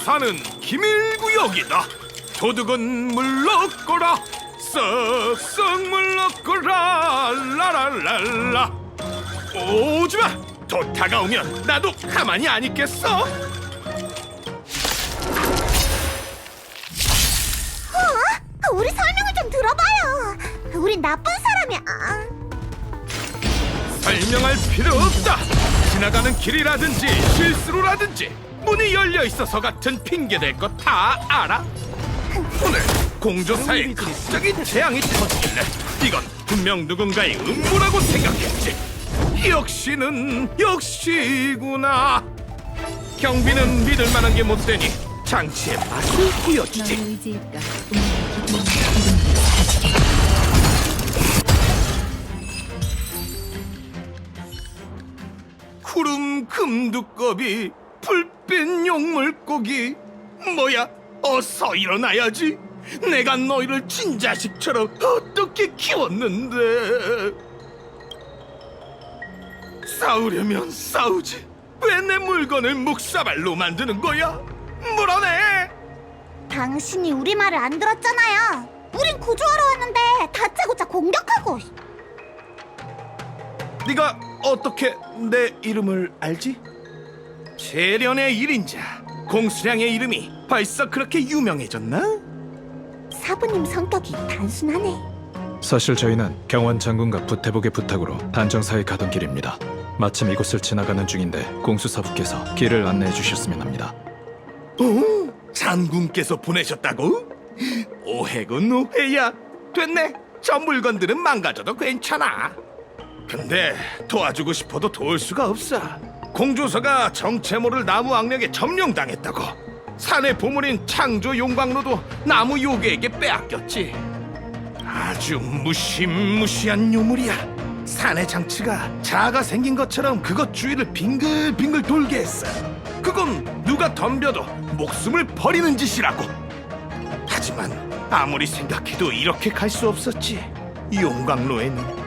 사는 기밀구역이다. 도둑은 물러거라. 쓱쓱 물러거라. 라라랄라. 오지마. 더 다가오면 나도 가만히 안 있겠어. 우리 설명을 좀 들어봐요. 우린 나쁜 사람이야. 설명할 필요 없다. 지나가는 길이라든지 실수로라든지 문이 열려 있어서 같은 핑계 댈 거 다 알아. 오늘 공조사에 갑자기 재앙이 터지길래 이건 분명 누군가의 음모라고 생각했지. 역시구나. 경비는 믿을 만한 게 못 되니 장치의 맛을 보여주지. 너의 의지일까? 이름을 사라지게. 구름 금두꺼비 불빛 용물고기. 뭐야, 어서 일어나야지. 내가 너희를 친자식처럼 어떻게 키웠는데. 싸우려면 싸우지. 왜 내 물건을 묵사발로 만드는 거야? 물어내. 당신이 우리 말을 안 들었잖아요. 우린 구조하러 왔는데 다짜고짜 공격하고. 네가 어떻게 내 이름을 알지? 재련의 1인자 공수량의 이름이 벌써 그렇게 유명해졌나? 사부님 성격이 단순하네. 사실 저희는 경원 장군과 부태복의 부탁으로 단정사에 가던 길입니다. 마침 이곳을 지나가는 중인데 공수사부께서 길을 안내해 주셨으면 합니다. 오, 장군께서 보내셨다고? 오해군 오해야. 됐네. 저 물건들은 망가져도 괜찮아. 근데 도와주고 싶어도 도울 수가 없어. 공조서가 정체 모를 나무 악령에 점령당했다고. 산의 보물인 창조 용광로도 나무 요괴에게 빼앗겼지. 아주 무시무시한 유물이야. 산의 장치가 자아가 생긴 것처럼 그것 주위를 빙글빙글 돌게 했어. 그건 누가 덤벼도 목숨을 버리는 짓이라고. 하지만 아무리 생각해도 이렇게 갈 수 없었지. 용광로에는.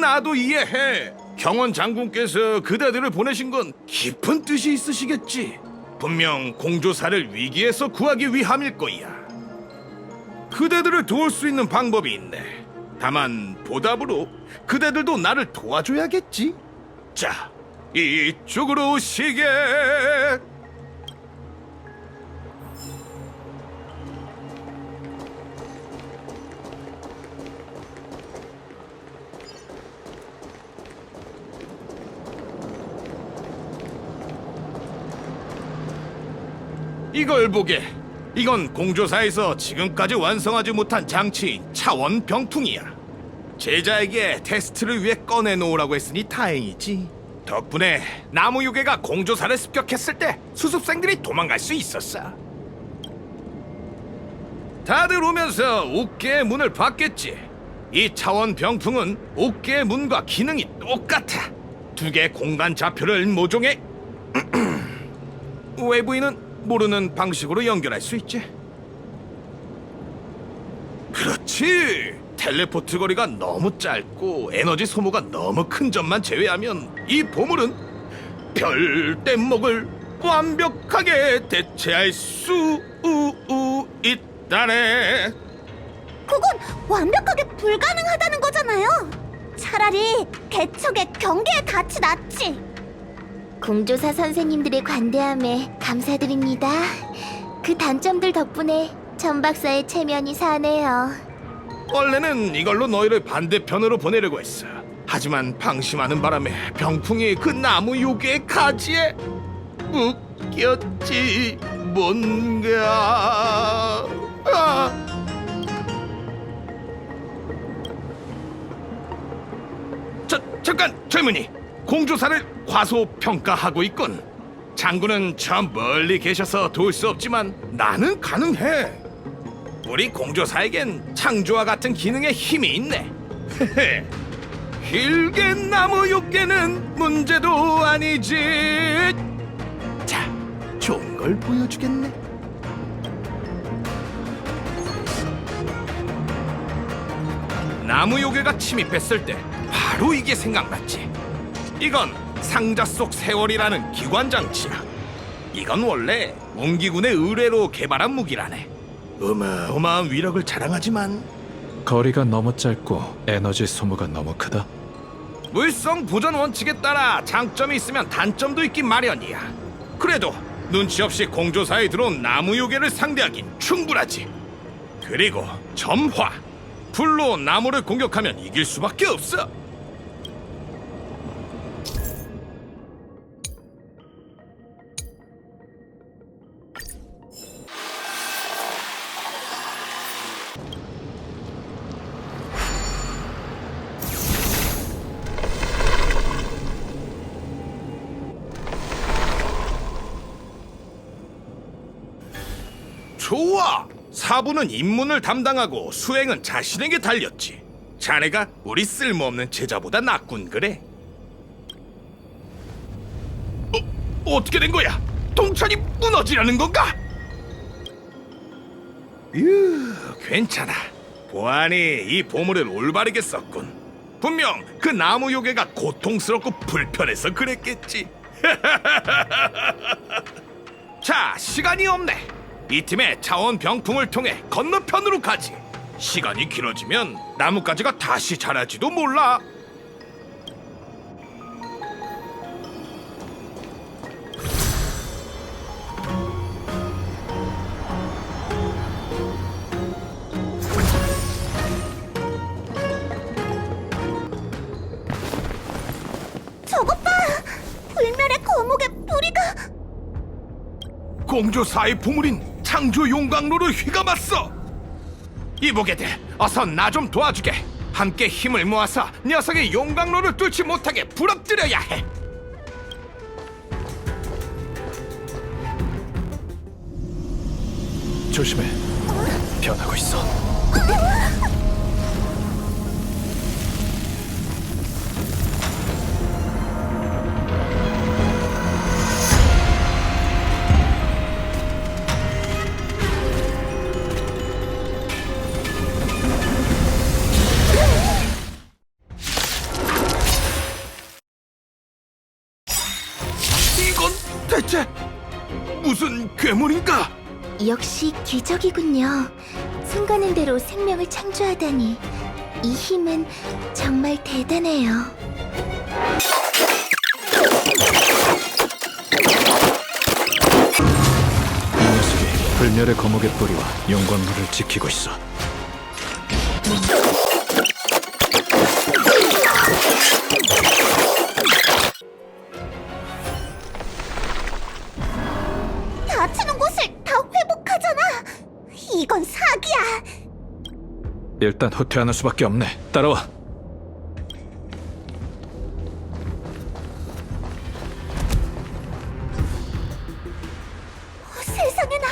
나도 이해해. 경원 장군께서 그대들을 보내신 건 깊은 뜻이 있으시겠지. 분명 공조사를 위기에서 구하기 위함일 거야. 그대들을 도울 수 있는 방법이 있네. 다만 보답으로 그대들도 나를 도와줘야겠지. 자, 이쪽으로 오시게. 이걸 보게. 이건 공조사에서 지금까지 완성하지 못한 장치인 차원 병풍이야. 제자에게 테스트를 위해 꺼내놓으라고 했으니 다행이지. 덕분에 나무 요괴가 공조사를 습격했을 때 수습생들이 도망갈 수 있었어. 다들 오면서 옥계의 문을 봤겠지. 이 차원 병풍은 옥계의 문과 기능이 똑같아. 두 개의 공간 좌표를 모종해 외부인은 모르는 방식으로 연결할 수 있지. 그렇지. 텔레포트 거리가 너무 짧고 에너지 소모가 너무 큰 점만 제외하면 이 보물은 별 뗏목을 완벽하게 대체할 수 있다네. 그건 완벽하게 불가능하다는 거잖아요. 차라리 개척에 경계에 닿지 낫지. 공조사 선생님들의 관대함에 감사드립니다. 그 단점들 덕분에 전 박사의 체면이 사네요. 원래는 이걸로 너희를 반대편으로 보내려고 했어. 하지만 방심하는 바람에 병풍이 그 나무 요괴의 가지에 묶였지. 뭔가. 잠깐 젊은이. 공조사를 과소평가하고 있군. 장군은 저 멀리 계셔서 도울 수 없지만 나는 가능해. 우리 공조사에겐 창조와 같은 기능에 힘이 있네. 힐겐나무 요괴는 문제도 아니지. 자, 좋은 걸 보여주겠네. 나무 요괴가 침입했을 때 바로 이게 생각났지. 이건 상자 속 세월이라는 기관 장치야. 이건 원래 웅기군의 의뢰로 개발한 무기라네. 어마어마한 위력을 자랑하지만 거리가 너무 짧고 에너지 소모가 너무 크다. 물성 보전 원칙에 따라 장점이 있으면 단점도 있긴 마련이야. 그래도 눈치 없이 공조사에 들어온 나무 요괴를 상대하긴 충분하지. 그리고 점화, 불로 나무를 공격하면 이길 수밖에 없어. 좋아! 사부는 입문을 담당하고 수행은 자신에게 달렸지. 자네가 우리 쓸모없는 제자보다 낫군 그래. 어떻게 된 거야? 동천이 무너지려는 건가? 괜찮아. 보안이 이 보물을 올바르게 썼군. 분명 그 나무 요괴가 고통스럽고 불편해서 그랬겠지. 자, 시간이 없네. 이 팀의 차원 병풍을 통해 건너편으로 가지. 시간이 길어지면 나뭇가지가 다시 자랄지도 몰라. 저것 봐! 불멸의 거목의 뿌리가... 공조사의 보물인 창조 용광로를 휘감았어. 이보게들, 어서 나 좀 도와주게. 함께 힘을 모아서 녀석의 용광로를 뚫지 못하게 부러뜨려야 해. 조심해. 변하고 있어. 이건 대체 무슨 괴물인가? 역시 기적이군요. 손 가는 대로 생명을 창조하다니. 이 힘은 정말 대단해요. 이 녀석이 불멸의 거목의 뿌리와 용광로를 지키고 있어. 다치는 곳을 다 회복하잖아! 이건 사기야! 일단 후퇴하는 수밖에 없네. 따라와. 세상에나!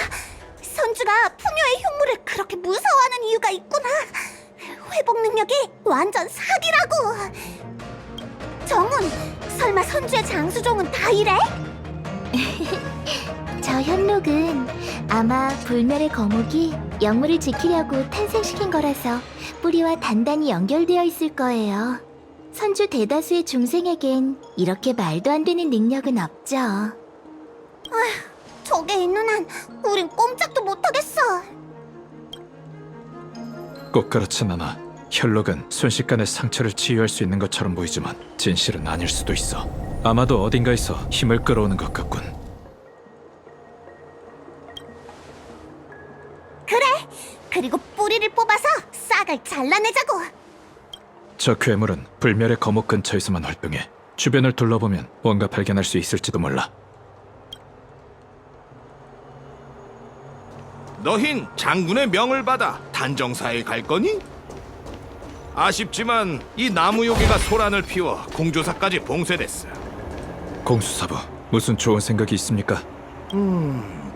선주가 푸녀의 흉물을 그렇게 무서워하는 이유가 있구나! 회복 능력이 완전 사기라고! 정훈, 설마 선주의 장수종은 다 이래? 저 현록은 아마 불멸의 거목이 영물을 지키려고 탄생시킨 거라서 뿌리와 단단히 연결되어 있을 거예요. 선주 대다수의 중생에겐 이렇게 말도 안 되는 능력은 없죠. 저게 있는 한 우린 꼼짝도 못하겠어! 꼭 그렇진 않아. 혈록은 순식간에 상처를 치유할 수 있는 것처럼 보이지만 진실은 아닐 수도 있어. 아마도 어딘가에서 힘을 끌어오는 것 같군. 그래! 그리고 뿌리를 뽑아서 싹을 잘라내자고! 저 괴물은 불멸의 거목 근처에서만 활동해. 주변을 둘러보면 뭔가 발견할 수 있을지도 몰라. 너흰 장군의 명을 받아 단정사에 갈 거니? 아쉽지만 이 나무 요괴가 소란을 피워 공조사까지 봉쇄됐어. 공수사부, 무슨 좋은 생각이 있습니까?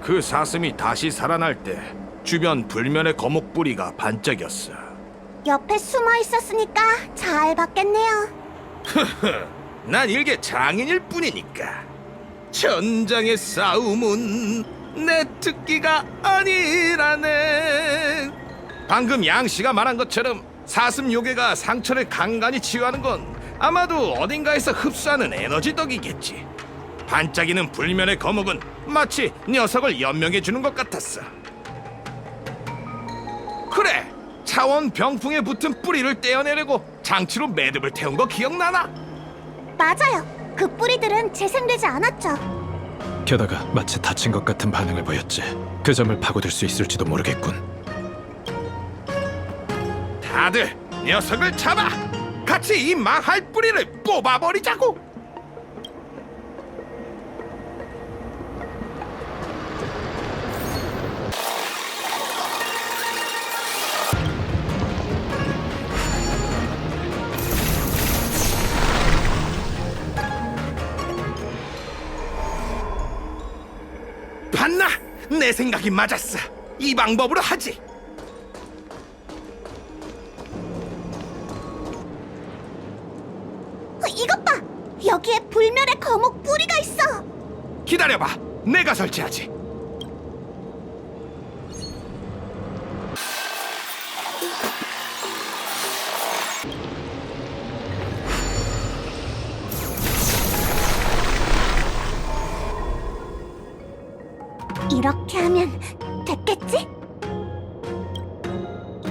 그 사슴이 다시 살아날 때 주변 불면의 거목 뿌리가 반짝였어. 옆에 숨어 있었으니까 잘 봤겠네요. 난 일개 장인일 뿐이니까. 전장의 싸움은 내 특기가 아니라네. 방금 양 씨가 말한 것처럼 사슴 요괴가 상처를 간간히 치유하는 건 아마도 어딘가에서 흡수하는 에너지 덕이겠지. 반짝이는 불면의 거목은 마치 녀석을 연명해 주는 것 같았어. 그래, 차원 병풍에 붙은 뿌리를 떼어내려고 장치로 매듭을 태운 거 기억나나? 맞아요. 그 뿌리들은 재생되지 않았죠. 게다가 마치 다친 것 같은 반응을 보였지. 그 점을 파고들 수 있을지도 모르겠군. 다들 녀석을 잡아! 같이 이 망할 뿌리를 뽑아버리자고! 봤나? 내 생각이 맞았어. 이 방법으로 하지. 이것 봐! 여기에 불멸의 거목 뿌리가 있어! 기다려봐. 내가 설치하지. 이렇게 하면 됐겠지?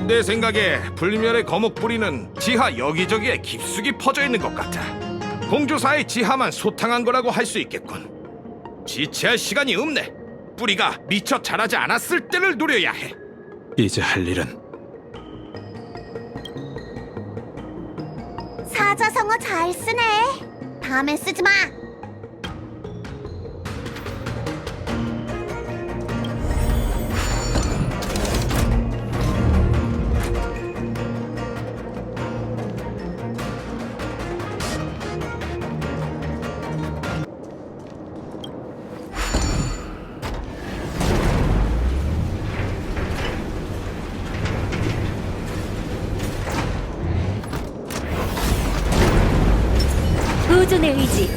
내 생각에 불멸의 거목 뿌리는 지하 여기저기에 깊숙이 퍼져 있는 것 같아. 공조사의 지하만 소탕한 거라고 할 수 있겠군. 지체할 시간이 없네. 뿌리가 미처 자라지 않았을 때를 노려야 해. 이제 할 일은 사자성어 잘 쓰네. 다음에 쓰지 마. 우준의 의지.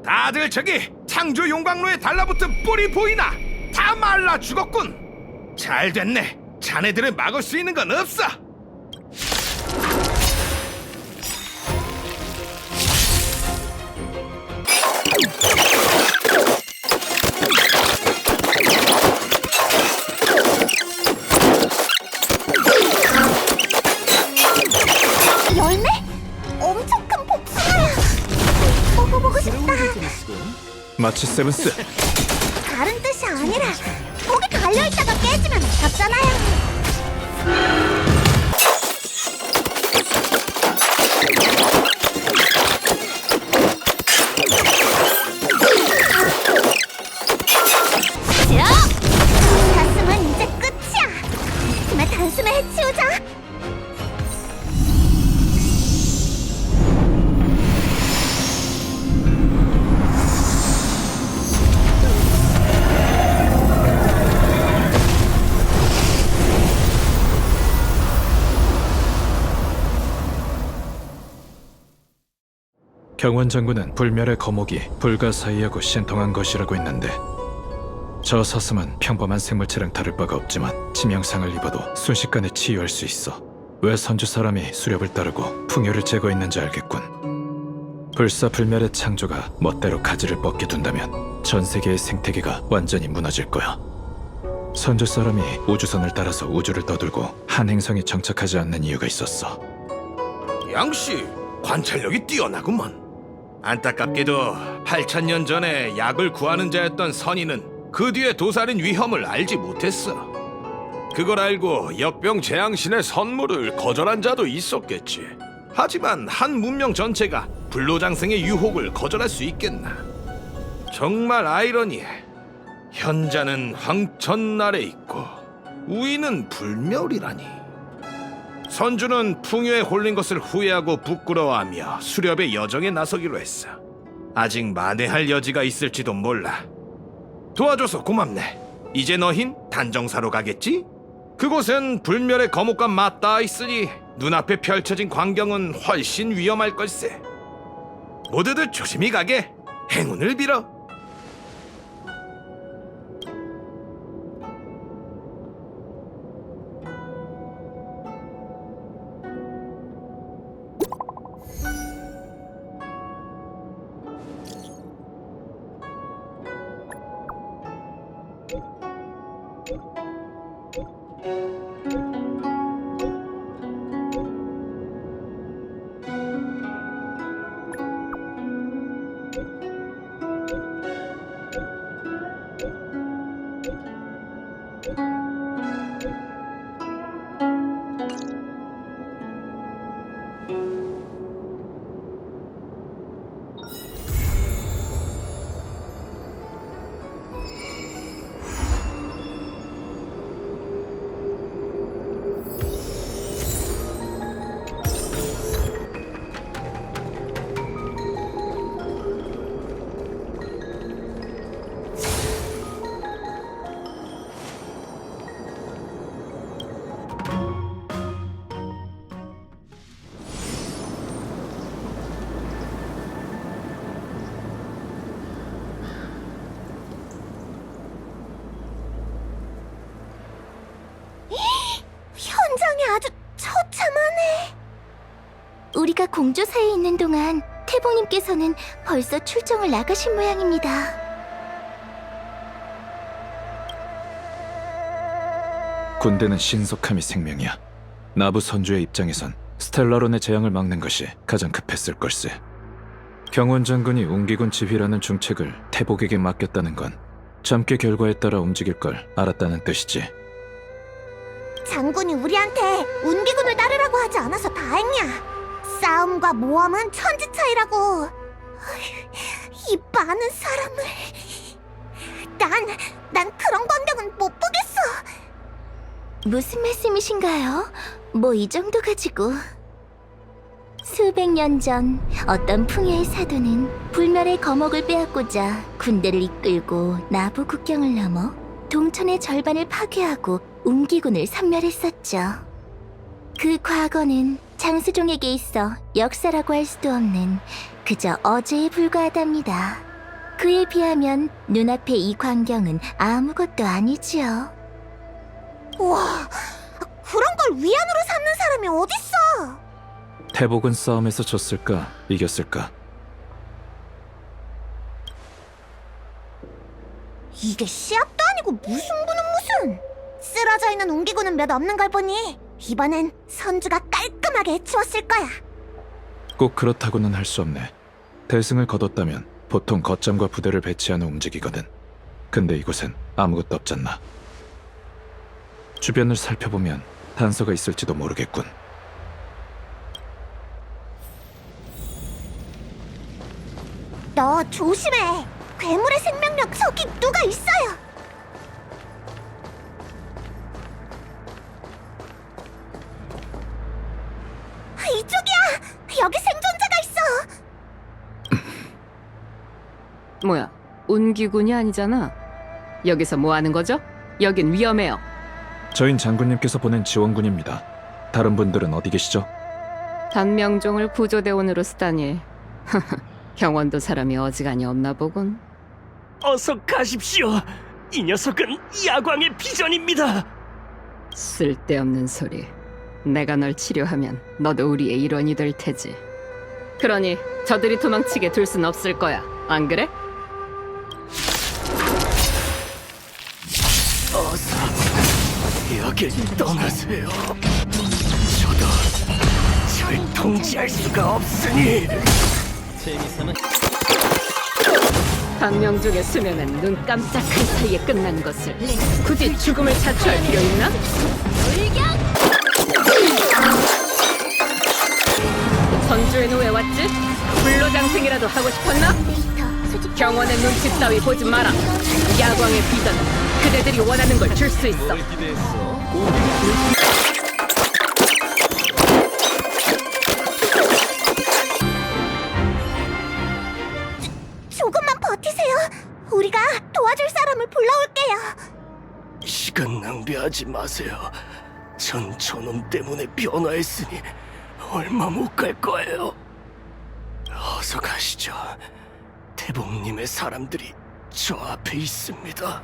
다들 저기 창조 용광로에 달라붙은 뿌리 보이나? 다 말라 죽었군. 잘 됐네. 자네들을 막을 수 있는 건 없어. 열매? 엄청 큰 복숭아야. 먹어보고 싶다. 마치 세븐스. 다른 뜻이 아니라 거기 달려있다가 깨지면 아깝잖아요. 단숨은 이제 끝이야. 정말 단숨에 해치우자. 경원 장군은 불멸의 거목이 불가사의하고 신통한 것이라고 했는데, 저 사슴은 평범한 생물체랑 다를 바가 없지만 치명상을 입어도 순식간에 치유할 수 있어. 왜 선주 사람이 수렵을 따르고 풍요를 제거했는지 알겠군. 불사불멸의 창조가 멋대로 가지를 뻗게 둔다면 전 세계의 생태계가 완전히 무너질 거야. 선주 사람이 우주선을 따라서 우주를 떠돌고 한 행성에 정착하지 않는 이유가 있었어. 양씨, 관찰력이 뛰어나구먼. 안타깝게도 8,000년 전에 약을 구하는 자였던 선인은 그 뒤에 도사린 위험을 알지 못했어. 그걸 알고 역병 재앙신의 선물을 거절한 자도 있었겠지. 하지만 한 문명 전체가 불로장생의 유혹을 거절할 수 있겠나. 정말 아이러니해. 현자는 황천 아래 있고 우위는 불멸이라니. 선주는 풍요에 홀린 것을 후회하고 부끄러워하며 수렵의 여정에 나서기로 했어. 아직 만회할 여지가 있을지도 몰라. 도와줘서 고맙네. 이제 너흰 단정사로 가겠지? 그곳은 불멸의 거목과 맞닿아 있으니 눈앞에 펼쳐진 광경은 훨씬 위험할 걸세. 모두들 조심히 가게. 행운을 빌어. 현장이 아주 처참하네. 우리가 공조사에 있는 동안 태봉님께서는 벌써 출정을 나가신 모양입니다. 군대는 신속함이 생명이야. 나부 선주의 입장에선 스텔라론의 재앙을 막는 것이 가장 급했을 걸세. 경원 장군이 웅기군 지휘라는 중책을 태복에게 맡겼다는 건 잠께 결과에 따라 움직일 걸 알았다는 뜻이지. 장군이 우리한테 운기군을 따르라고 하지 않아서 다행이야. 싸움과 모험은 천지 차이라고. 이 많은 사람을... 난 그런 광경은 못 보겠어. 무슨 말씀이신가요? 뭐 이 정도 가지고. 수백 년 전 어떤 풍요의 사도는 불멸의 거목을 빼앗고자 군대를 이끌고 나부 국경을 넘어 동천의 절반을 파괴하고 웅기군을 섬멸했었죠. 그 과거는 장수종에게 있어 역사라고 할 수도 없는 그저 어제에 불과하답니다. 그에 비하면 눈앞의 이 광경은 아무것도 아니지요. 우와, 그런 걸 위안으로 삼는 사람이 어딨어? 태복은 싸움에서 졌을까 이겼을까? 이게 시합도 아니고 무승부는 무슨. 쓰러져 있는 웅기군은 몇 없는 걸 보니 이번엔 선주가 깔끔하게 해치웠을 거야. 꼭 그렇다고는 할 수 없네. 대승을 거뒀다면 보통 거점과 부대를 배치하는 움직이거든. 근데 이곳엔 아무것도 없잖아. 주변을 살펴보면 단서가 있을지도 모르겠군. 너 조심해. 괴물의 생명력 저기 누가 있어요. 이쪽이야. 여기 생존자가 있어. 뭐야, 운기군이 아니잖아. 여기서 뭐 하는 거죠? 여긴 위험해요. 저흰 장군님께서 보낸 지원군입니다. 다른 분들은 어디 계시죠? 단명종을 구조대원으로 쓰다니. 경원도 사람이 어지간히 없나 보군. 어서 가십시오. 이 녀석은 야광의 비전입니다. 쓸데없는 소리. 내가 널 치료하면 너도 우리의 일원이 될 테지. 그러니 저들이 도망치게 둘 순 없을 거야. 안 그래? 어서 여길 떠나세요. 저도 절 통제할 수가 없으니. 단명종의 수명은 눈 깜짝할 사이에 끝난 것을 굳이 죽음을 자초할 필요 있나? 선주에는 왜 왔지? 불로장생이라도 하고 싶었나? 경원의 눈치 따위 보지 마라. 야광의 비전은 그대들이 원하는 걸 줄 수 있어. 조금만 버티세요. 우리가 도와줄 사람을 불러올게요. 시간 낭비하지 마세요. 전 저놈 때문에 변화했으니 얼마 못 갈 거예요. 어서 가시죠. 태봉님의 사람들이 저 앞에 있습니다.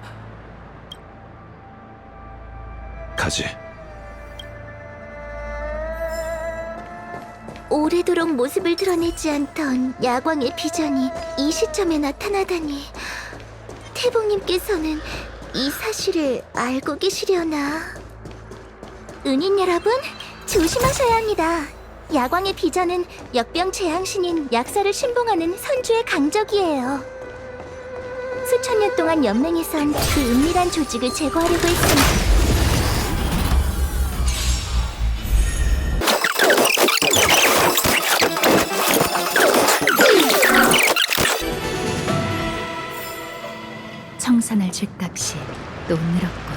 가지. 오래도록 모습을 드러내지 않던 야광의 비전이 이 시점에 나타나다니. 태봉님께서는 이 사실을 알고 계시려나? 은인 여러분, 조심하셔야 합니다. 야광의 비전은 역병 재앙신인 약사를 신봉하는 선주의 강적이에요. 수천 년 동안 연맹에선 그 은밀한 조직을 제거하려고 했습니다. 청산할 죗값이 또 늘었군.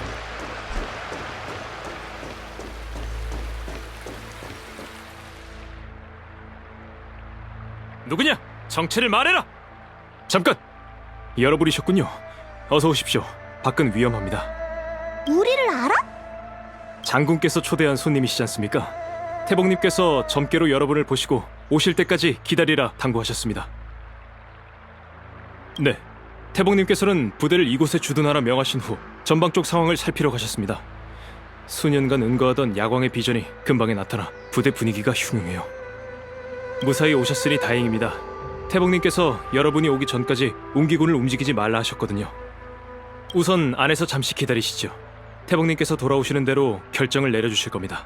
누구냐? 정체를 말해라! 잠깐! 여러분이셨군요. 어서 오십시오. 밖은 위험합니다. 우리를 알아? 장군께서 초대한 손님이시지 않습니까? 태복님께서 점괘로 여러분을 보시고 오실 때까지 기다리라 당부하셨습니다. 네, 태복님께서는 부대를 이곳에 주둔하라 명하신 후 전방 쪽 상황을 살피러 가셨습니다. 수년간 은거하던 야광의 비전이 근방에 나타나 부대 분위기가 흉흉해요. 무사히 오셨으니 다행입니다. 태복님께서 여러분이 오기 전까지 운기군을 움직이지 말라 하셨거든요. 우선 안에서 잠시 기다리시죠. 태복님께서 돌아오시는 대로 결정을 내려주실 겁니다.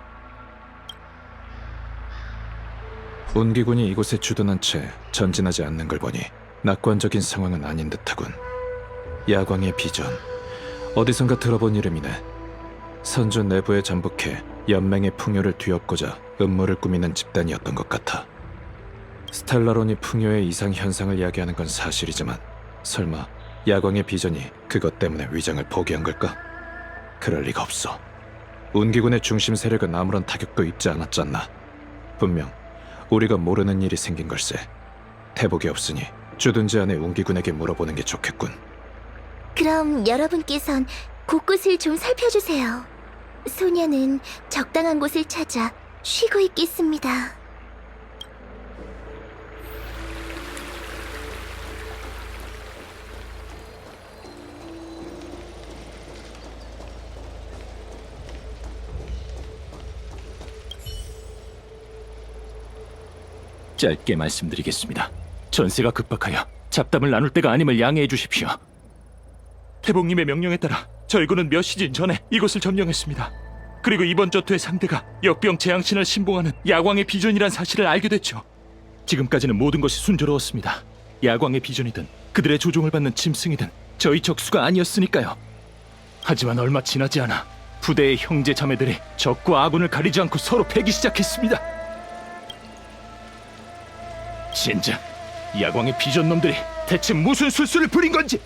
운기군이 이곳에 주둔한 채 전진하지 않는 걸 보니 낙관적인 상황은 아닌 듯하군. 야광의 비전, 어디선가 들어본 이름이네. 선주 내부에 잠복해 연맹의 풍요를 뒤엎고자 음모를 꾸미는 집단이었던 것 같아. 스텔라론이 풍요의 이상 현상을 이야기하는 건 사실이지만 설마 야광의 비전이 그것 때문에 위장을 포기한 걸까? 그럴 리가 없어. 운기군의 중심 세력은 아무런 타격도 입지 않았잖아. 분명 우리가 모르는 일이 생긴 걸세. 태복이 없으니 주둔지 안에 운기군에게 물어보는 게 좋겠군. 그럼 여러분께선 곳곳을 좀 살펴주세요. 소녀는 적당한 곳을 찾아 쉬고 있겠습니다. 짧게 말씀드리겠습니다. 전세가 급박하여 잡담을 나눌 때가 아님을 양해해 주십시오. 태복님의 명령에 따라 저희 군은 몇 시즌 전에 이곳을 점령했습니다. 그리고 이번 전투의 상대가 역병 재앙신을 신봉하는 야광의 비전이란 사실을 알게 됐죠. 지금까지는 모든 것이 순조로웠습니다. 야광의 비전이든 그들의 조종을 받는 짐승이든 저희 적수가 아니었으니까요. 하지만 얼마 지나지 않아 부대의 형제 자매들이 적과 아군을 가리지 않고 서로 패기 시작했습니다. 진작 야광의 비전놈들이 대체 무슨 술수를 부린 건지!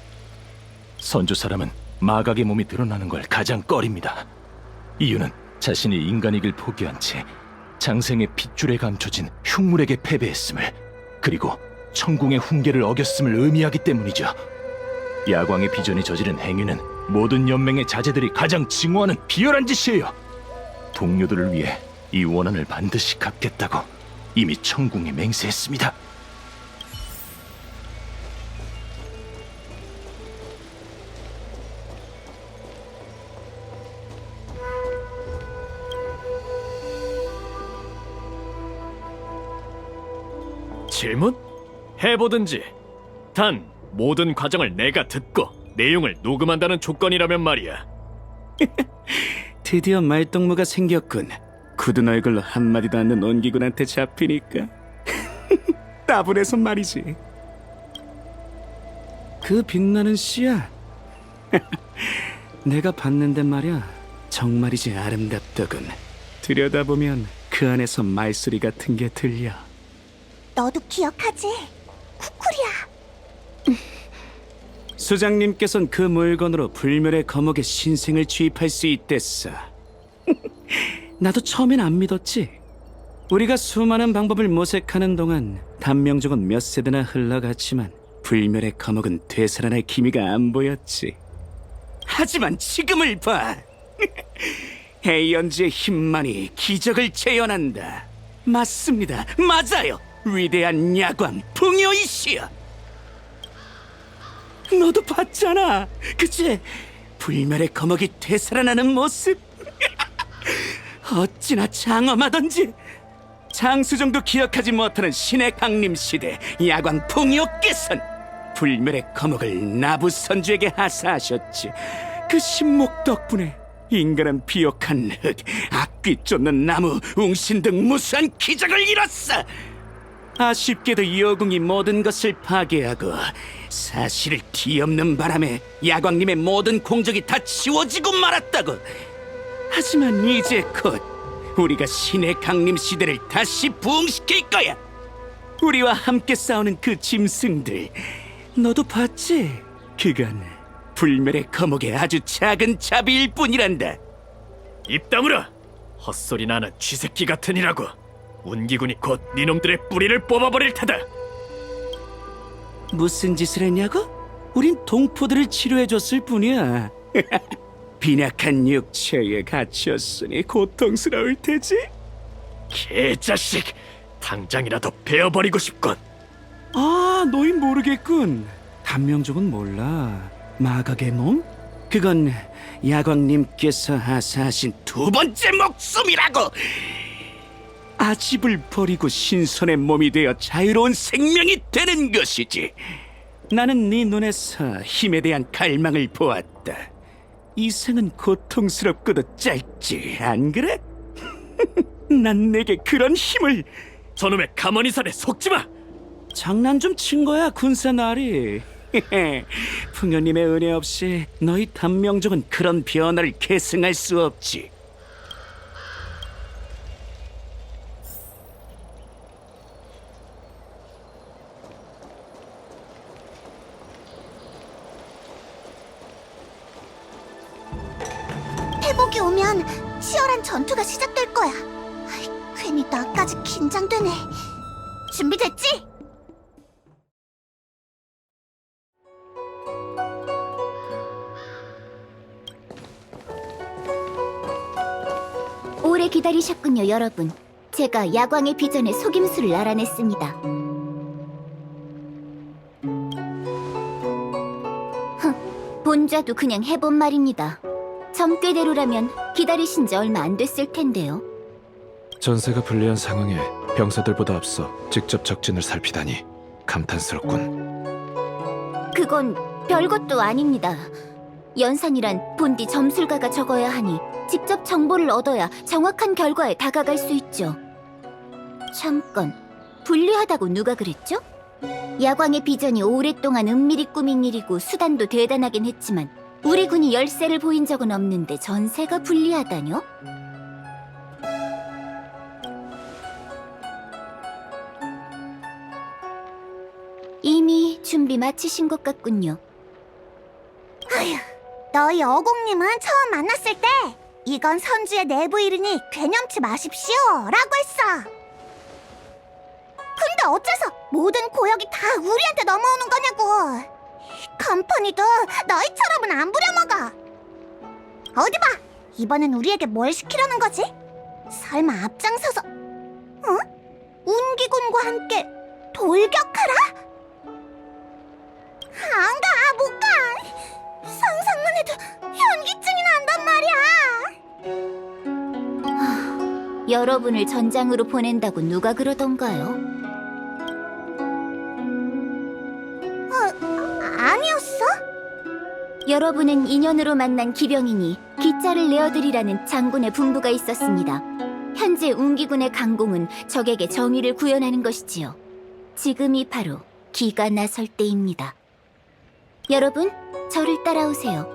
선주 사람은 마각의 몸이 드러나는 걸 가장 꺼립니다. 이유는 자신이 인간이길 포기한 채 장생의 핏줄에 감춰진 흉물에게 패배했음을, 그리고 천궁의 훈계를 어겼음을 의미하기 때문이죠. 야광의 비전이 저지른 행위는 모든 연맹의 자제들이 가장 징후하는 비열한 짓이에요. 동료들을 위해 이 원한을 반드시 갚겠다고 이미 천궁에 맹세했습니다. 질문? 해보든지. 단 모든 과정을 내가 듣고 내용을 녹음한다는 조건이라면 말이야. 드디어 말동무가 생겼군. 굳은 얼굴로 한마디도 않는 온기군한테 잡히니까 따분해서 말이지. 그 빛나는 씨야 내가 봤는데 말이야, 정말이지 아름답더군. 들여다보면 그 안에서 말소리 같은 게 들려. 너도 기억하지? 쿠쿠리야. 수장님께선 그 물건으로 불멸의 거목의 신생을 취입할 수 있댔어. 나도 처음엔 안 믿었지. 우리가 수많은 방법을 모색하는 동안 단명족은 몇 세대나 흘러갔지만 불멸의 거목은 되살아날 기미가 안 보였지. 하지만 지금을 봐. 헤이언즈의 힘만이 기적을 재현한다. 맞습니다. 맞아요. 위대한 야광 풍요이시여. 너도 봤잖아. 그치? 불멸의 거목이 되살아나는 모습. 어찌나 장엄하던지. 장수정도 기억하지 못하는 신의 강림 시대 야광 풍요께선 불멸의 거목을 나부 선주에게 하사하셨지. 그 신목 덕분에 인간은 비옥한 흙, 악귀 쫓는 나무, 웅신 등 무수한 기적을 이뤘어. 아쉽게도 여궁이 모든 것을 파괴하고 사실을 뒤엎는 바람에 야광님의 모든 공적이 다 지워지고 말았다고. 하지만 이제 곧 우리가 신의 강림 시대를 다시 부흥시킬 거야. 우리와 함께 싸우는 그 짐승들, 너도 봤지? 그건 불멸의 거목의 아주 작은 자비일 뿐이란다. 입 다물어! 헛소리 나는 쥐새끼 같으니라고. 운기군이 곧 니놈들의 뿌리를 뽑아버릴 테다. 무슨 짓을 했냐고? 우린 동포들을 치료해줬을 뿐이야. 빈약한 육체에 갇혔으니 고통스러울 테지? 개자식! 당장이라도 베어버리고 싶건. 아, 너희 모르겠군. 단명족은 몰라. 마각의 몸? 그건 야광님께서 하사하신 두 번째 목숨이라고! 아집을 버리고 신선의 몸이 되어 자유로운 생명이 되는 것이지. 나는 네 눈에서 힘에 대한 갈망을 보았다. 이 생은 고통스럽고도 짧지, 안 그래? 난 내게 그런 힘을... 저놈의 가만히살에 속지마! 장난 좀 친 거야, 군사나리. 풍요님의 은혜 없이 너희 단명족은 그런 변화를 계승할 수 없지. 회복이 오면 치열한 전투가 시작될 거야. 아이, 괜히 나까지 긴장되네. 준비됐지? 오래 기다리셨군요, 여러분. 제가 야광의 비전의 속임수를 알아냈습니다. 본좌도 그냥 해본 말입니다. 점괘대로라면 기다리신 지 얼마 안 됐을 텐데요. 전세가 불리한 상황에 병사들보다 앞서 직접 적진을 살피다니 감탄스럽군. 그건 별것도 아닙니다. 연산이란 본디 점술가가 적어야 하니 직접 정보를 얻어야 정확한 결과에 다가갈 수 있죠. 잠깐, 불리하다고 누가 그랬죠? 야광의 비전이 오랫동안 은밀히 꾸민 일이고 수단도 대단하긴 했지만 우리 군이 열세를 보인 적은 없는데 전세가 불리하다뇨? 이미 준비 마치신 것 같군요. 아휴, 너희 어공님은 처음 만났을 때 이건 선주의 내부 일이니 괴념치 마십시오 라고 했어. 근데 어째서 모든 고역이 다 우리한테 넘어오는 거냐고. 컴퍼니도 너희처럼은 안 부려먹어. 어디 봐, 이번엔 우리에게 뭘 시키려는 거지? 설마 앞장서서 운기군과 함께 돌격하라? 안 가, 못 가. 상상만 해도 현기증이 난단 말이야. 여러분을 전장으로 보낸다고 누가 그러던가요? 아니었어? 여러분은 인연으로 만난 기병이니 기자를 내어드리라는 장군의 분부가 있었습니다. 현재 운기군의 강공은 적에게 정의를 구현하는 것이지요. 지금이 바로 기가 나설 때입니다. 여러분, 저를 따라오세요.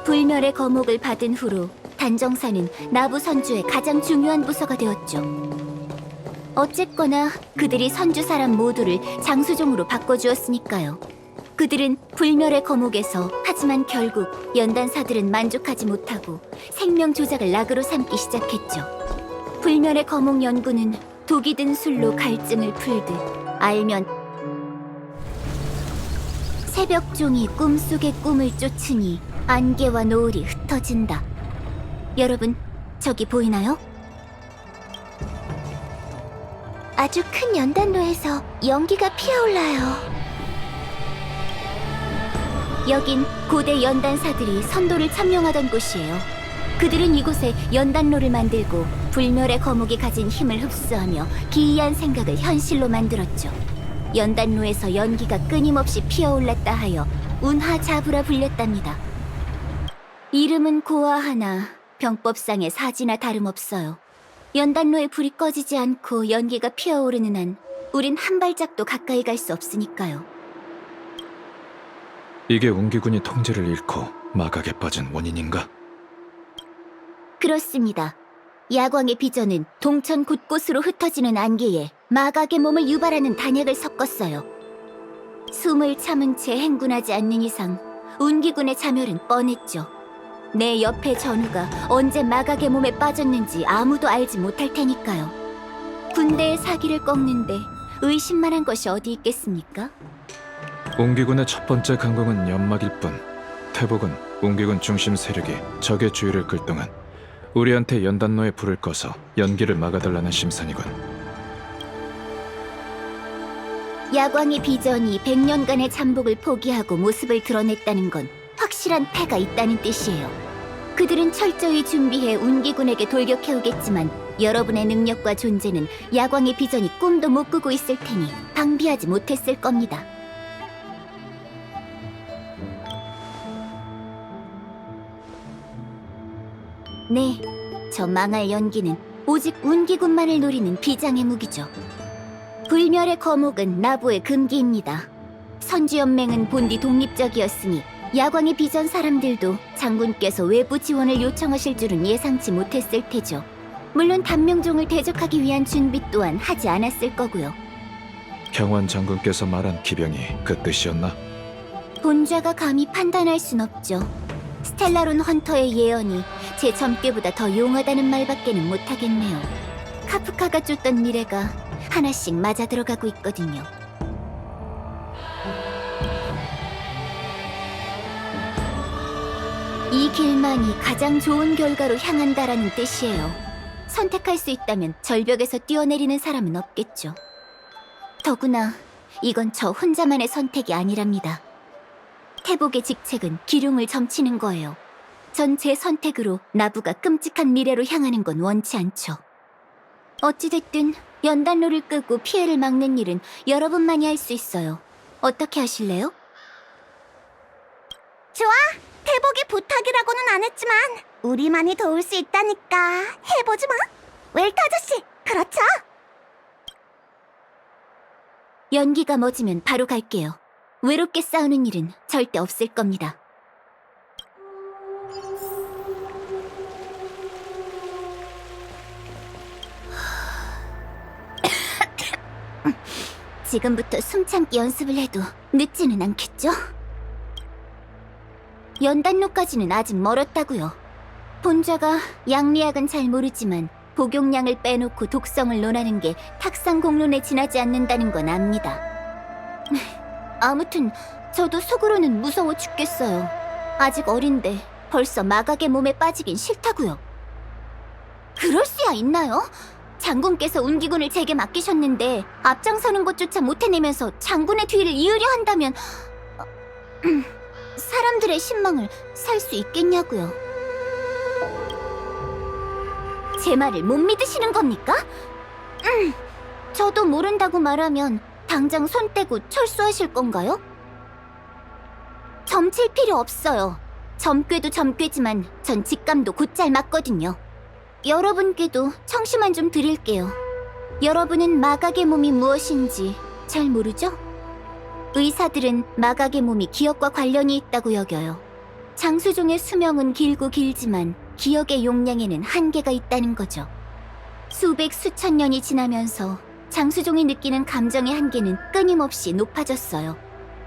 불멸의 거목을 받은 후로 단정사는 나부 선주의 가장 중요한 부서가 되었죠. 어쨌거나 그들이 선주 사람 모두를 장수종으로 바꿔주었으니까요. 그들은 불멸의 거목에서 하지만 결국 연단사들은 만족하지 못하고 생명 조작을 낙으로 삼기 시작했죠. 불멸의 거목 연구는 독이 든 술로 갈증을 풀듯 알면 새벽종이 꿈속의 꿈을 쫓으니 안개와 노을이 흩어진다. 여러분, 저기 보이나요? 아주 큰 연단로에서 연기가 피어올라요. 여긴 고대 연단사들이 선도를 참용하던 곳이에요. 그들은 이곳에 연단로를 만들고 불멸의 거목이 가진 힘을 흡수하며 기이한 생각을 현실로 만들었죠. 연단로에서 연기가 끊임없이 피어올랐다 하여 운하자부라 불렸답니다. 이름은 고아하나 병법상의 사지나 다름없어요. 연단로에 불이 꺼지지 않고 연기가 피어오르는 한 우린 한 발짝도 가까이 갈 수 없으니까요. 이게 웅기군이 통제를 잃고 마각에 빠진 원인인가? 그렇습니다. 야광의 비전은 동천 곳곳으로 흩어지는 안개에 마각의 몸을 유발하는 단약을 섞었어요. 숨을 참은 채 행군하지 않는 이상 운기군의 자멸은 뻔했죠. 내 옆의 전우가 언제 마각의 몸에 빠졌는지 아무도 알지 못할 테니까요. 군대의 사기를 꺾는데 의심만한 것이 어디 있겠습니까? 웅기군의 첫 번째 강공은 연막일 뿐 태복은 웅기군 중심 세력이 적의 주의를 끌 동안 우리한테 연단로에 불을 꺼서 연기를 막아달라는 심산이군. 야광의 비전이 100년간의 잠복을 포기하고 모습을 드러냈다는 건 확실한 패가 있다는 뜻이에요. 그들은 철저히 준비해 운기군에게 돌격해오겠지만 여러분의 능력과 존재는 야광의 비전이 꿈도 못 꾸고 있을 테니 방비하지 못했을 겁니다. 네, 저 망할 연기는 오직 운기군만을 노리는 비장의 무기죠. 불멸의 거목은 나부의 금기입니다. 선주연맹은 본디 독립적이었으니 야광의 비전 사람들도 장군께서 외부 지원을 요청하실 줄은 예상치 못했을 테죠. 물론 단명종을 대적하기 위한 준비 또한 하지 않았을 거고요. 경원 장군께서 말한 기병이 그 뜻이었나? 본좌가 감히 판단할 순 없죠. 스텔라론 헌터의 예언이 제 점괘보다 더 용하다는 말밖에는 못하겠네요. 카프카가 쫓던 미래가 하나씩 맞아 들어가고 있거든요. 이 길만이 가장 좋은 결과로 향한다라는 뜻이에요. 선택할 수 있다면 절벽에서 뛰어내리는 사람은 없겠죠. 더구나 이건 저 혼자만의 선택이 아니랍니다. 태복의 직책은 기륭을 점치는 거예요. 전 제 선택으로 나부가 끔찍한 미래로 향하는 건 원치 않죠. 어찌됐든 연단로를 끄고 피해를 막는 일은 여러분만이 할 수 있어요. 어떻게 하실래요? 좋아. 태복이 부탁이라고는 안 했지만 우리만이 도울 수 있다니까 해보지 마. 웰트 아저씨, 그렇죠? 연기가 멎으면 바로 갈게요. 외롭게 싸우는 일은 절대 없을 겁니다. 지금부터 숨참기 연습을 해도 늦지는 않겠죠? 연단로까지는 아직 멀었다고요. 본좌가 양리학은 잘 모르지만 복용량을 빼놓고 독성을 논하는 게 탁상 공론에 지나지 않는다는 건 압니다. 아무튼 저도 속으로는 무서워 죽겠어요. 아직 어린데 벌써 마각의 몸에 빠지긴 싫다고요. 그럴 수야 있나요? 장군께서 운기군을 제게 맡기셨는데 앞장서는 것조차 못 해내면서 장군의 뒤를 이으려 한다면 사람들의 신망을 살 수 있겠냐고요. 제 말을 못 믿으시는 겁니까? 저도 모른다고 말하면 당장 손 떼고 철수하실 건가요? 점칠 필요 없어요. 점괘도 점괘지만 전 직감도 곧잘 맞거든요. 여러분께도 청심환 좀 드릴게요. 여러분은 마각의 몸이 무엇인지 잘 모르죠? 의사들은 마각의 몸이 기억과 관련이 있다고 여겨요. 장수종의 수명은 길고 길지만 기억의 용량에는 한계가 있다는 거죠. 수백 수천 년이 지나면서 장수종이 느끼는 감정의 한계는 끊임없이 높아졌어요.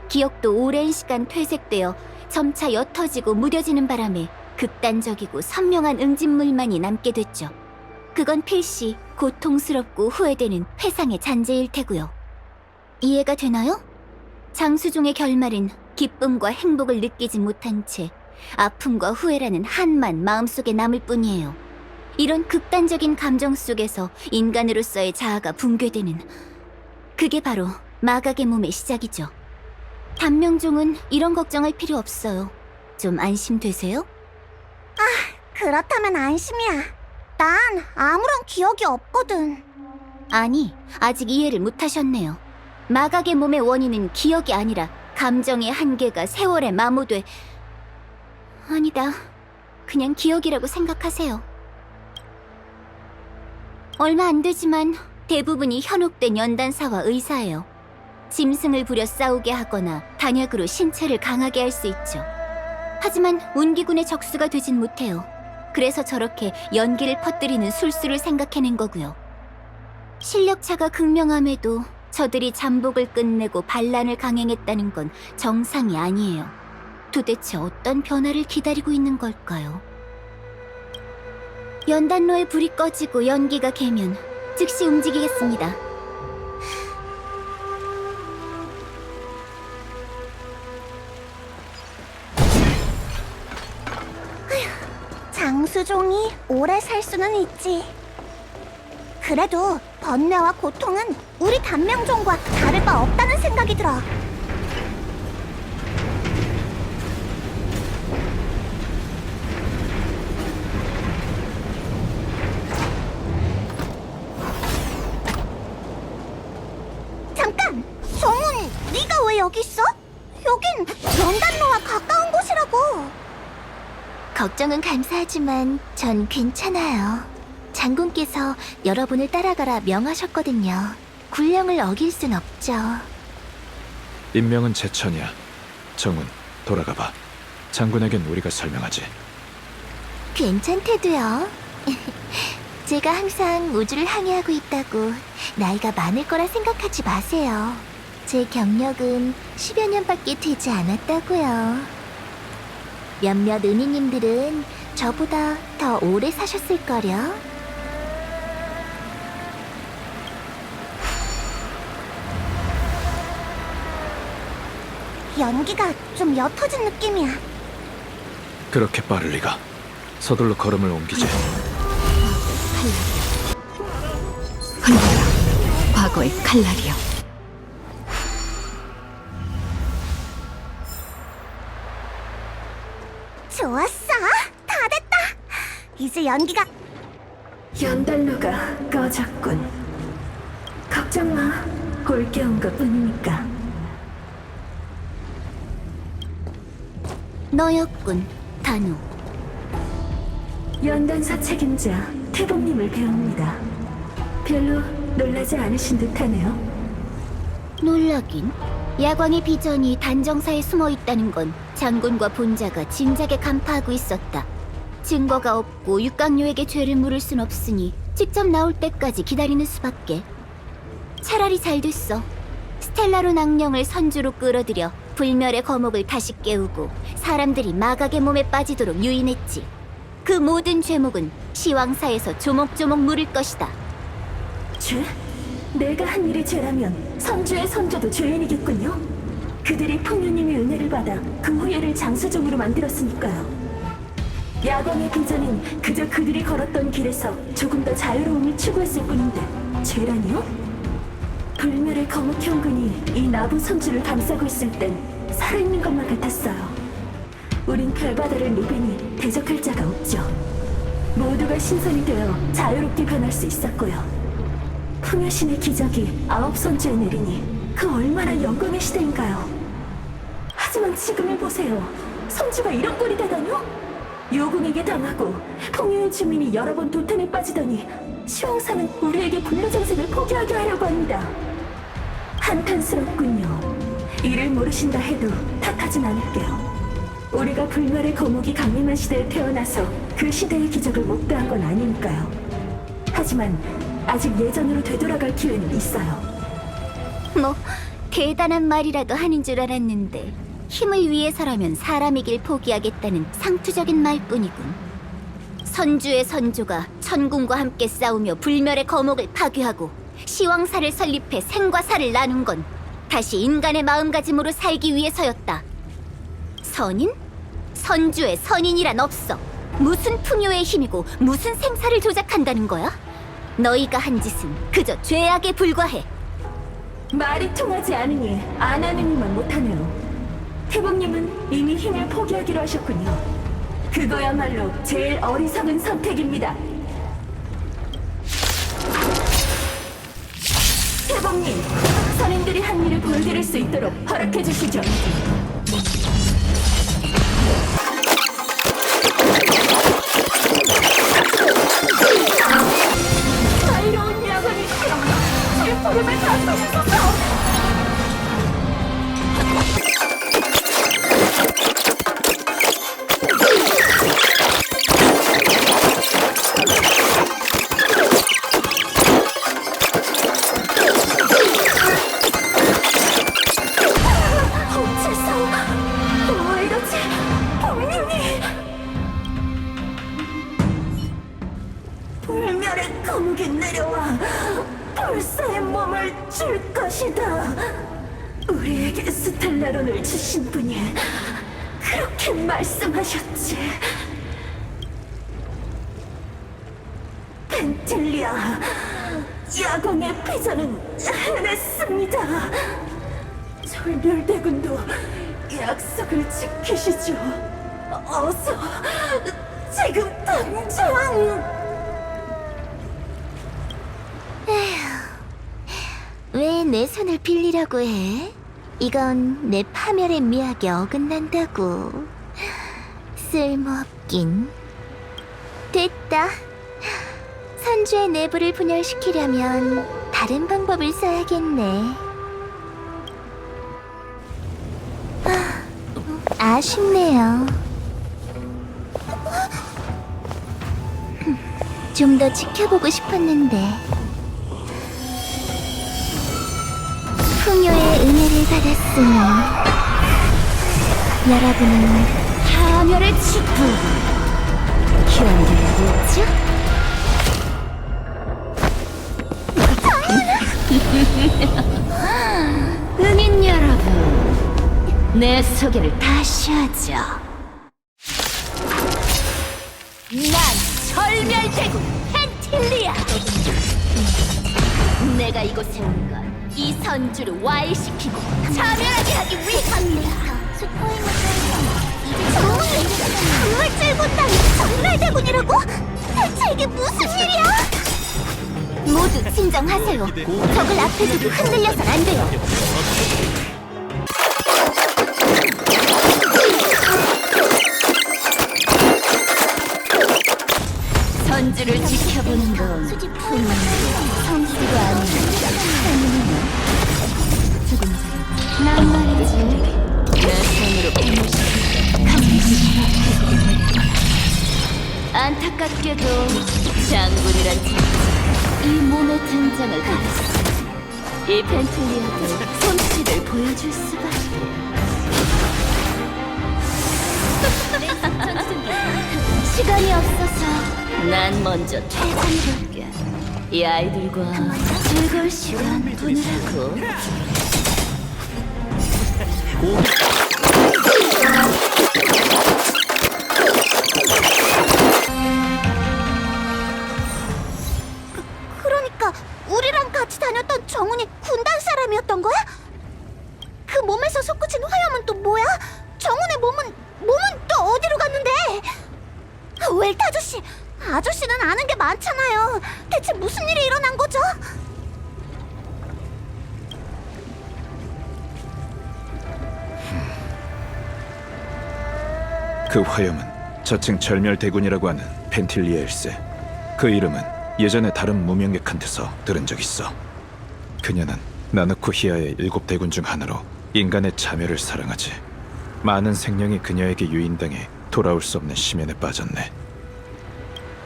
기억도 오랜 시간 퇴색되어 점차 옅어지고 무뎌지는 바람에 극단적이고 선명한 응집물만이 남게 됐죠. 그건 필시 고통스럽고 후회되는 회상의 잔재일 테고요. 이해가 되나요? 장수종의 결말은 기쁨과 행복을 느끼지 못한 채 아픔과 후회라는 한만 마음속에 남을 뿐이에요. 이런 극단적인 감정 속에서 인간으로서의 자아가 붕괴되는, 그게 바로 마각의 몸의 시작이죠. 단명종은 이런 걱정할 필요 없어요. 좀 안심되세요? 그렇다면 안심이야. 난 아무런 기억이 없거든. 아니, 아직 이해를 못하셨네요. 마각의 몸의 원인은 기억이 아니라 감정의 한계가 세월에 마모돼. 아니다. 그냥 기억이라고 생각하세요. 얼마 안 되지만 대부분이 현혹된 연단사와 의사예요. 짐승을 부려 싸우게 하거나 단약으로 신체를 강하게 할 수 있죠. 하지만 운기군의 적수가 되진 못해요. 그래서 저렇게 연기를 퍼뜨리는 술수를 생각해낸 거고요. 실력차가 극명함에도 저들이 잠복을 끝내고 반란을 강행했다는 건 정상이 아니에요. 도대체 어떤 변화를 기다리고 있는 걸까요? 연단로에 불이 꺼지고 연기가 개면 즉시 움직이겠습니다. 장수종이 오래 살 수는 있지. 그래도 번뇌와 고통은 우리 단명종과 다를 바 없다는 생각이 들어. 잠깐! 종훈, 네가 왜 여기 있어? 여긴 연단로와 가까운 곳이라고. 걱정은 감사하지만 전 괜찮아요. 장군께서 여러분을 따라가라 명하셨거든요. 굴령을 어길 순 없죠. 임명은 제천이야. 정훈, 돌아가봐. 장군에겐 우리가 설명하지. 괜찮대도요. 제가 항상 우주를 항해하고 있다고 나이가 많을 거라 생각하지 마세요. 제 경력은 10여 년밖에 되지 않았다고요. 몇몇 은희님들은 저보다 더 오래 사셨을걸요. 연기가 좀 옅어진 느낌이야. 그렇게 빠를 리가. 서둘러 걸음을 옮기지. 흘러라 과거의 칼날이여. 좋았어. 다 됐다. 이제 연기가 연단로가 꺼졌군. 걱정 마. 골게 온 것뿐이니까. 너였군, 단우. 연단사 책임자 태봉님을 배웁니다. 별로 놀라지 않으신 듯하네요. 놀라긴. 야광의 비전이 단정사에 숨어 있다는 건 장군과 본자가 진작에 간파하고 있었다. 증거가 없고 육강료에게 죄를 물을 순 없으니 직접 나올 때까지 기다리는 수밖에. 차라리 잘 됐어. 스텔라로 낭령을 선주로 끌어들여 불멸의 거목을 다시 깨우고 사람들이 마각의 몸에 빠지도록 유인했지. 그 모든 죄목은 시왕사에서 조목조목 물을 것이다. 죄? 내가 한 일이 죄라면 선주의 선조도 죄인이겠군요. 그들이 풍류님의 은혜를 받아 그 후예를 장수종으로 만들었으니까요. 야광의 비전인 그저 그들이 걸었던 길에서 조금 더 자유로움을 추구했을 뿐인데 죄라니요? 불멸의 거목 형군이 이 나부 선주를 감싸고 있을 땐 살아있는 것만 같았어요. 우린 별바다를 누비니 대적할 자가 없죠. 모두가 신선이 되어 자유롭게 변할 수 있었고요. 풍요신의 기적이 9선주에 내리니 그 얼마나 영광의 시대인가요. 하지만 지금을 보세요. 선주가 이런 꼴이 되다뇨? 요궁에게 당하고 풍요의 주민이 여러 번 도탄에 빠지더니 시황사는 우리에게 불로장생을 포기하게 하려고 합니다. 한탄스럽군요. 이를 모르신다 해도 탓하진 않을게요. 우리가 불멸의 거목이 강림한 시대에 태어나서 그 시대의 기적을 목도한 건 아니니까요. 하지만 아직 예전으로 되돌아갈 기회는 있어요. 뭐 대단한 말이라도 하는 줄 알았는데 힘을 위해서라면 사람이길 포기하겠다는 상투적인 말뿐이군. 선주의 선조가 천군과 함께 싸우며 불멸의 거목을 파괴하고 시왕사를 설립해 생과 사를 나눈 건 다시 인간의 마음가짐으로 살기 위해서였다. 선인? 선주의 선인이란 없어. 무슨 풍요의 힘이고 무슨 생사를 조작한다는 거야? 너희가 한 짓은 그저 죄악에 불과해. 말이 통하지 않으니 안 하는 일만 못하네요. 태봉님은 이미 힘을 포기하기로 하셨군요. 그거야말로 제일 어리석은 선택입니다. 태봉님, 선인들이 한 일을 보여드릴 수 있도록 허락해 주시죠. 자유로운 야광이시여, 제 부름을 다스리소서. 불멸의 검기 내려와 불사의 몸을 줄 것이다. 우리에게 스텔라론을 주신 분이 그렇게 말씀하셨지. 펜틸리아, 야광의 비전은 해냈습니다. 절멸대군도 약속을 지키시죠. 어서, 지금 당장! 왜 내 손을 빌리려고 해? 이건 내 파멸의 미학에 어긋난다고. 쓸모없긴. 됐다. 선주의 내부를 분열시키려면 다른 방법을 써야겠네. 아쉽네요. 좀 더 지켜보고 싶었는데. 풍요의 은혜를 받았으니 여러분은 파멸의 축복 견뎌야겠죠? 은인 여러분, 내 소개를 다시 하죠. 난 절멸대군 펜틸리아. 내가 이곳에 온 건 이 선주를 와해시키고 자멸하게 하기 위함이야. 물질 군단이 전멸대군이라고? 대체 이게 무슨 일이야? 모두 진정하세요. 적을 앞에 두고 흔들려선 안 돼요. 선주를 지켜보는 건 성수가 아니야. 난 말이지. 내 손으로 안타깝게도 장군이란 자이 몸의 등장을 가렸어. 이 펜틀리아도 솜씨를 보여줄 수밖에. 시간이 없어서 난 먼저 퇴장해볼게. 이 아이들과 즐거울 시간 보내라고. 그러니까 우리랑 같이 다녔던 정훈이 군단 사람이었던 거야? 그 몸에서 솟구친 화염은 또 뭐야? 정훈의 몸은 또 어디로 갔는데? 웰트 아저씨, 아저씨는 아는 게 많잖아요. 대체 무슨 일이 일어난 거죠? 그 화염은 저층 절멸대군이라고 하는 펜틸리아일세. 그 이름은 예전에 다른 무명객한테서 들은 적 있어. 그녀는 나누쿠히아의 7대군 중 하나로 인간의 자멸을 사랑하지. 많은 생명이 그녀에게 유인당해 돌아올 수 없는 심연에 빠졌네.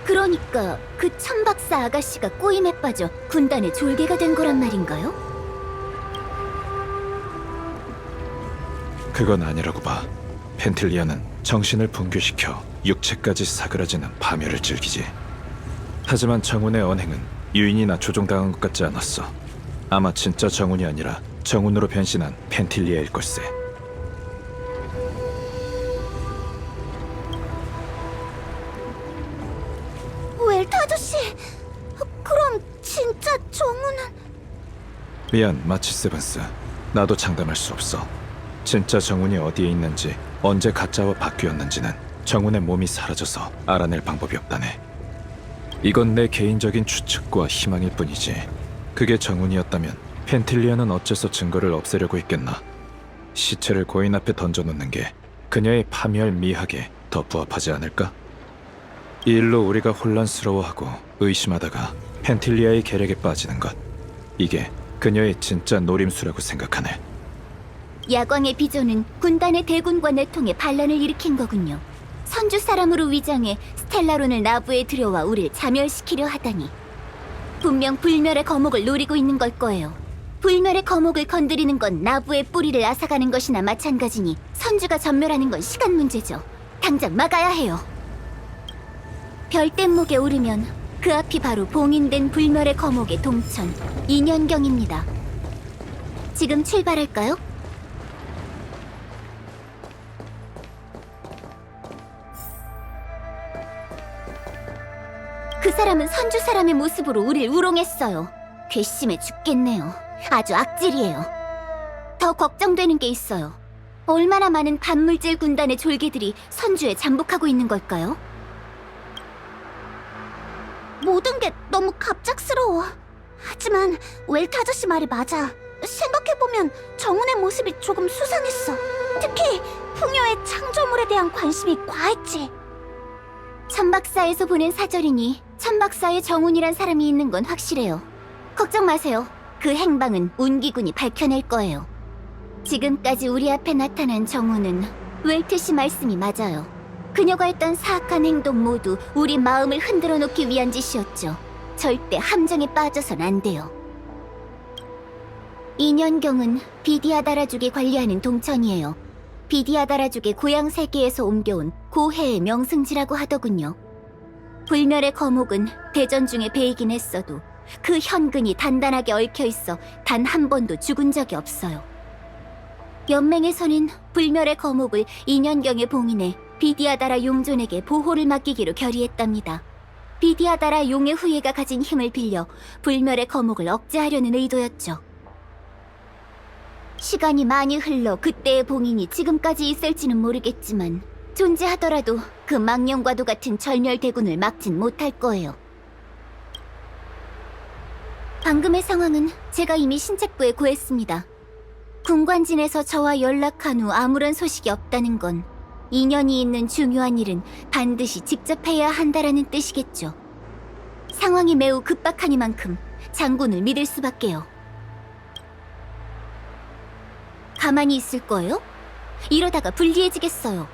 그러니까 그 천박사 아가씨가 꼬임에 빠져 군단의 졸개가 된 거란 말인가요? 그건 아니라고 봐. 펜틸리아는 정신을 붕괴시켜 육체까지 사그라지는 파멸을 즐기지. 하지만 정훈의 언행은 유인이나 조종당한 것 같지 않았어. 아마 진짜 정훈이 아니라 정훈으로 변신한 펜틸리아일 걸세. 웰트 아저씨, 그럼 진짜 정훈은... 미안, 마치 세븐스. 나도 장담할 수 없어. 진짜 정훈이 어디에 있는지, 언제 가짜와 바뀌었는지는 정훈의 몸이 사라져서 알아낼 방법이 없다네. 이건 내 개인적인 추측과 희망일 뿐이지. 그게 정훈이었다면 펜틸리아는 어째서 증거를 없애려고 했겠나? 시체를 고인 앞에 던져놓는 게 그녀의 파멸 미학에 더 부합하지 않을까? 이 일로 우리가 혼란스러워하고 의심하다가 펜틸리아의 계략에 빠지는 것, 이게 그녀의 진짜 노림수라고 생각하네. 야광의 비전은 군단의 대군과 통해 반란을 일으킨 거군요. 선주 사람으로 위장해 스텔라론을 나부에 들여와 우릴 자멸시키려 하다니. 분명 불멸의 거목을 노리고 있는 걸 거예요. 불멸의 거목을 건드리는 건 나부의 뿌리를 앗아가는 것이나 마찬가지니 선주가 전멸하는 건 시간 문제죠. 당장 막아야 해요. 별댐목에 오르면 그 앞이 바로 봉인된 불멸의 거목의 동천 인연경입니다. 지금 출발할까요? 그 사람은 선주 사람의 모습으로 우릴 우롱했어요. 괘씸해 죽겠네요. 아주 악질이에요. 더 걱정되는 게 있어요. 얼마나 많은 반물질 군단의 졸개들이 선주에 잠복하고 있는 걸까요? 모든 게 너무 갑작스러워. 하지만 웰트 아저씨 말이 맞아. 생각해보면 정훈의 모습이 조금 수상했어. 특히 풍요의 창조물에 대한 관심이 과했지. 천박사에서 보낸 사절이니 천박사에 정훈이란 사람이 있는 건 확실해요. 걱정 마세요. 그 행방은 운기군이 밝혀낼 거예요. 지금까지 우리 앞에 나타난 정훈은 웰트 씨 말씀이 맞아요. 그녀가 했던 사악한 행동 모두 우리 마음을 흔들어 놓기 위한 짓이었죠. 절대 함정에 빠져선 안 돼요. 인연경은 비디아다라족이 관리하는 동천이에요. 비디아다라족의 고향 세계에서 옮겨온 고해의 명승지라고 하더군요. 불멸의 거목은 대전 중에 베이긴 했어도 그 현근이 단단하게 얽혀있어 단 한 번도 죽은 적이 없어요. 연맹에서는 불멸의 거목을 인연경에 봉인해 비디아다라 용존에게 보호를 맡기기로 결의했답니다. 비디아다라 용의 후예가 가진 힘을 빌려 불멸의 거목을 억제하려는 의도였죠. 시간이 많이 흘러 그때의 봉인이 지금까지 있을지는 모르겠지만 존재하더라도 그 망령과도 같은 절멸대군을 막진 못할 거예요. 방금의 상황은 제가 이미 신책부에 구했습니다. 군관진에서 저와 연락한 후 아무런 소식이 없다는 건 인연이 있는 중요한 일은 반드시 직접 해야 한다라는 뜻이겠죠. 상황이 매우 급박하니만큼 장군을 믿을 수밖에요. 가만히 있을 거예요? 이러다가 불리해지겠어요.